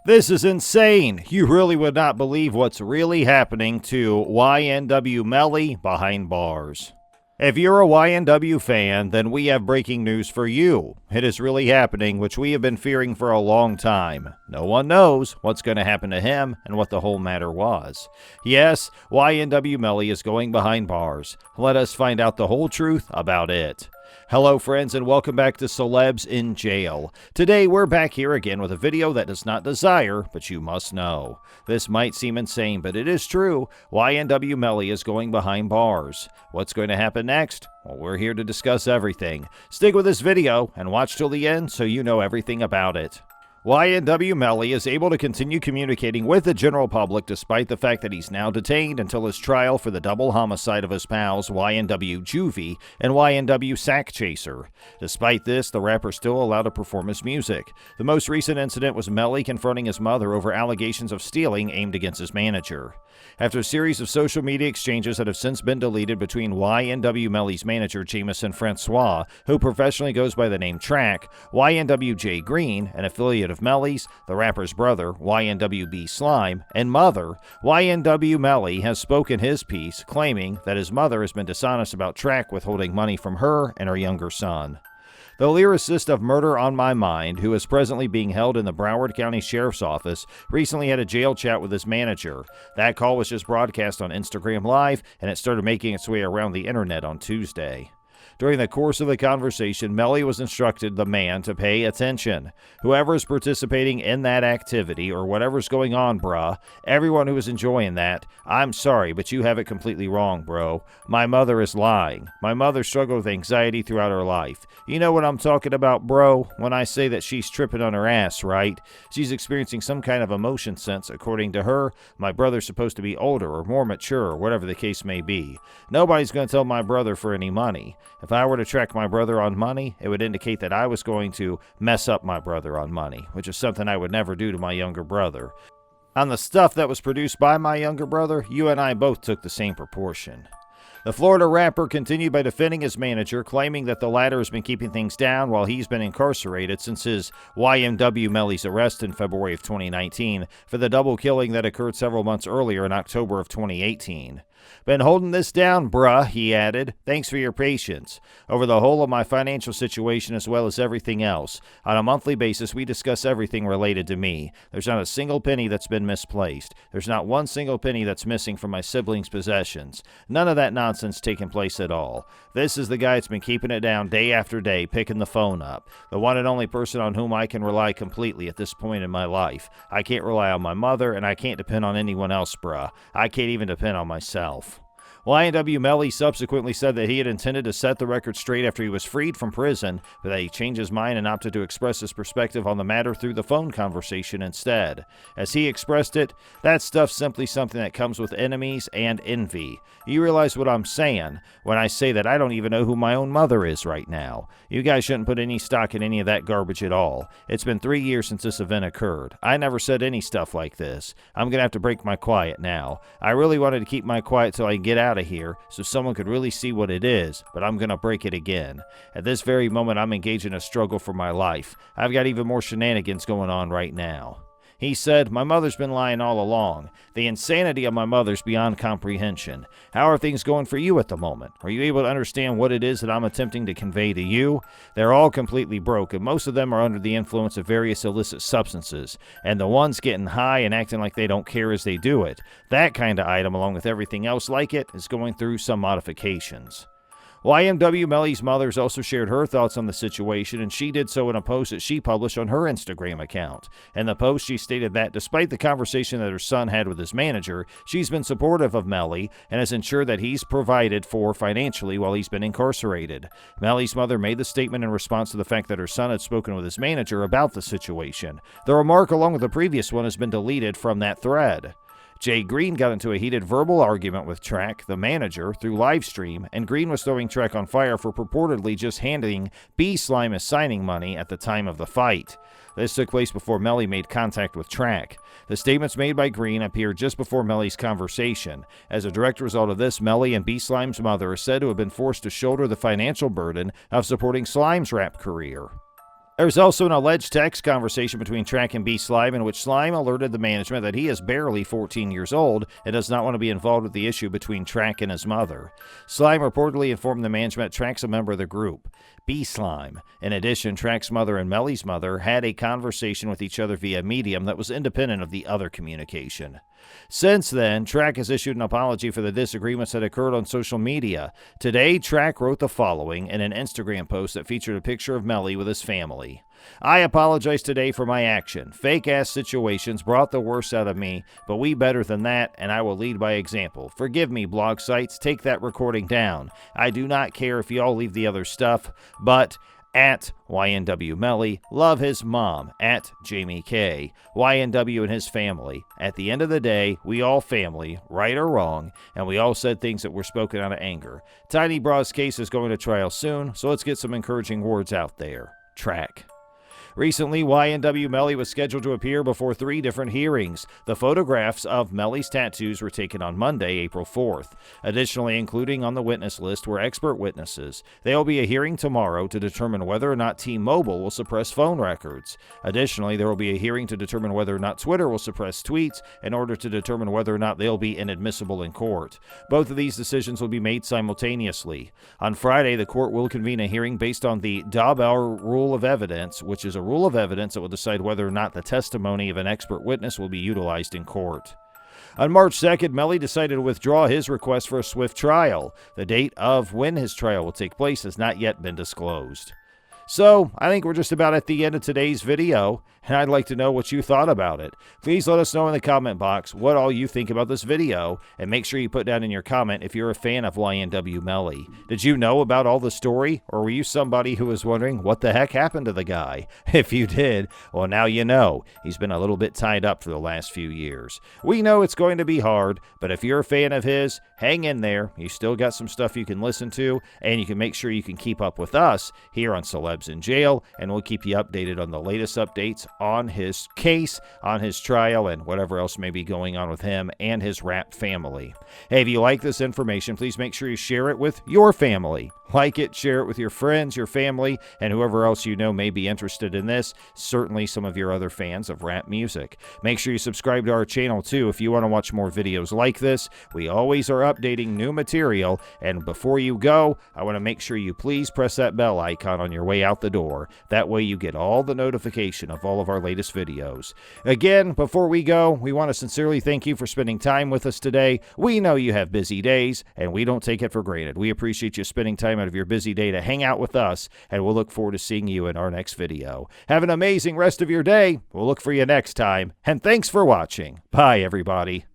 This is insane. You really would not believe what's really happening to YNW Melly behind bars. If you're a YNW fan, then we have breaking news for you. It is really happening, which we have been fearing for a long time. No one knows what's going to happen to him and what the whole matter was. Yes, YNW Melly is going behind bars. Let us find out the whole truth about it. Hello friends and welcome back to Celebs in Jail. Today we're back here again with a video that does not desire, but you must know. This might seem insane, but it is true. YNW Melly is going behind bars. What's going to happen next? Well, we're here to discuss everything. Stick with this video and watch till the end so you know everything about it. YNW Melly is able to continue communicating with the general public despite the fact that he's now detained until his trial for the double homicide of his pals YNW Juvy and YNW Sakchaser. Despite this, the rapper is still allowed to perform his music. The most recent incident was Melly confronting his mother over allegations of stealing aimed against his manager. After a series of social media exchanges that have since been deleted between YNW Melly's manager Jameson Francois, who professionally goes by the name Track, YNW Jay Green, an affiliate of Melly's, the rapper's brother, YNW B Slime, and mother, YNW Melly has spoken his piece, claiming that his mother has been dishonest about Track withholding money from her and her younger son. The lyricist of Murder on My Mind, who is presently being held in the Broward County Sheriff's Office, recently had a jail chat with his manager. That call was just broadcast on Instagram Live, and it started making its way around the internet on Tuesday. During the course of the conversation, Melly was instructed the man to pay attention. Whoever is participating in that activity or whatever's going on, bruh, everyone who is enjoying that, I'm sorry, but you have it completely wrong, bro. My mother is lying. My mother struggled with anxiety throughout her life. You know what I'm talking about, bro, when I say that she's tripping on her ass, right? She's experiencing some kind of emotion sense. According to her, my brother's supposed to be older or more mature or whatever the case may be. Nobody's going to tell my brother for any money. If I were to track my brother on money, it would indicate that I was going to mess up my brother on money, which is something I would never do to my younger brother. On the stuff that was produced by my younger brother, you and I both took the same proportion. The Florida rapper continued by defending his manager, claiming that the latter has been keeping things down while he's been incarcerated since his YNW Melly's arrest in February of 2019 for the double killing that occurred several months earlier in October of 2018. Been holding this down, bruh, he added. Thanks for your patience. Over the whole of my financial situation as well as everything else. On a monthly basis, we discuss everything related to me. There's not a single penny that's been misplaced. There's not one single penny that's missing from my siblings' possessions. None of that nonsense taking place at all. This is the guy that's been keeping it down day after day, picking the phone up. The one and only person on whom I can rely completely at this point in my life. I can't rely on my mother, and I can't depend on anyone else, bruh. I can't even depend on myself. YNW Melly subsequently said that he had intended to set the record straight after he was freed from prison, but that he changed his mind and opted to express his perspective on the matter through the phone conversation instead. As he expressed it, that stuff's simply something that comes with enemies and envy. You realize what I'm saying when I say that I don't even know who my own mother is right now. You guys shouldn't put any stock in any of that garbage at all. It's been 3 years since this event occurred. I never said any stuff like this. I'm going to have to break my quiet now. I really wanted to keep my quiet till I get out of here so someone could really see what it is, but I'm going to break it again. At this very moment, I'm engaged in a struggle for my life. I've got even more shenanigans going on right now. He said, my mother's been lying all along. The insanity of my mother's beyond comprehension. How are things going for you at the moment? Are you able to understand what it is that I'm attempting to convey to you? They're all completely broke, and most of them are under the influence of various illicit substances. And the ones getting high and acting like they don't care as they do it. That kind of item, along with everything else like it, is going through some modifications. YNW Melly's mother has also shared her thoughts on the situation, and she did so in a post that she published on her Instagram account. In the post, she stated that despite the conversation that her son had with his manager, she's been supportive of Melly and has ensured that he's provided for financially while he's been incarcerated. Melly's mother made the statement in response to the fact that her son had spoken with his manager about the situation. The remark, along with the previous one, has been deleted from that thread. Jay Green got into a heated verbal argument with Track, the manager, through livestream, and Green was throwing Track on fire for purportedly just handing B Slime his signing money at the time of the fight. This took place before Melly made contact with Track. The statements made by Green appeared just before Melly's conversation. As a direct result of this, Melly and B Slime's mother are said to have been forced to shoulder the financial burden of supporting Slime's rap career. There's also an alleged text conversation between Track and B Slime in which Slime alerted the management that he is barely 14 years old and does not want to be involved with the issue between Track and his mother. Slime reportedly informed the management Track's a member of the group, B Slime. In addition, Track's mother and Melly's mother had a conversation with each other via Medium that was independent of the other communication. Since then, Track has issued an apology for the disagreements that occurred on social media. Today, Track wrote the following in an Instagram post that featured a picture of Melly with his family. I apologize today for my action. Fake-ass situations brought the worst out of me, but we better than that, and I will lead by example. Forgive me, blog sites. Take that recording down. I do not care if y'all leave the other stuff, but at YNW Melly, love his mom, at Jamie K. YNW and his family. At the end of the day, we all family, right or wrong, and we all said things that were spoken out of anger. Tiny Bra's case is going to trial soon, so let's get some encouraging words out there. Track. Recently, YNW Melly was scheduled to appear before 3 different hearings. The photographs of Melly's tattoos were taken on Monday, April 4th. Additionally, including on the witness list were expert witnesses. There will be a hearing tomorrow to determine whether or not T-Mobile will suppress phone records. Additionally, there will be a hearing to determine whether or not Twitter will suppress tweets in order to determine whether or not they'll be inadmissible in court. Both of these decisions will be made simultaneously. On Friday, the court will convene a hearing based on the Daubauer Rule of Evidence, which is a rule of evidence that will decide whether or not the testimony of an expert witness will be utilized in court. On March 2nd, Melly decided to withdraw his request for a swift trial. The date of when his trial will take place has not yet been disclosed. So, I think we're just about at the end of today's video, and I'd like to know what you thought about it. Please let us know in the comment box what all you think about this video, and make sure you put down in your comment if you're a fan of YNW Melly. Did you know about all the story, or were you somebody who was wondering what the heck happened to the guy? If you did, well now you know. He's been a little bit tied up for the last few years. We know it's going to be hard, but if you're a fan of his, hang in there. You still got some stuff you can listen to, and you can make sure you can keep up with us here on Celebs in Jail, and we'll keep you updated on the latest updates on his case, on his trial, and whatever else may be going on with him and his rap family. Hey, if you like this information, please make sure you share it with your family. Like it, share it with your friends, your family, and whoever else you know may be interested in this. Certainly some of your other fans of rap music. Make sure you subscribe to our channel too if you want to watch more videos like this. We always are updating new material, and before you go, I want to make sure you please press that bell icon on your way out the door. That way you get all the notification of all of our latest videos. Again, before we go, we want to sincerely thank you for spending time with us today. We know you have busy days, and we don't take it for granted. We appreciate you spending time out of your busy day to hang out with us, and we'll look forward to seeing you in our next video. Have an amazing rest of your day. We'll look for you next time, and thanks for watching. Bye, everybody.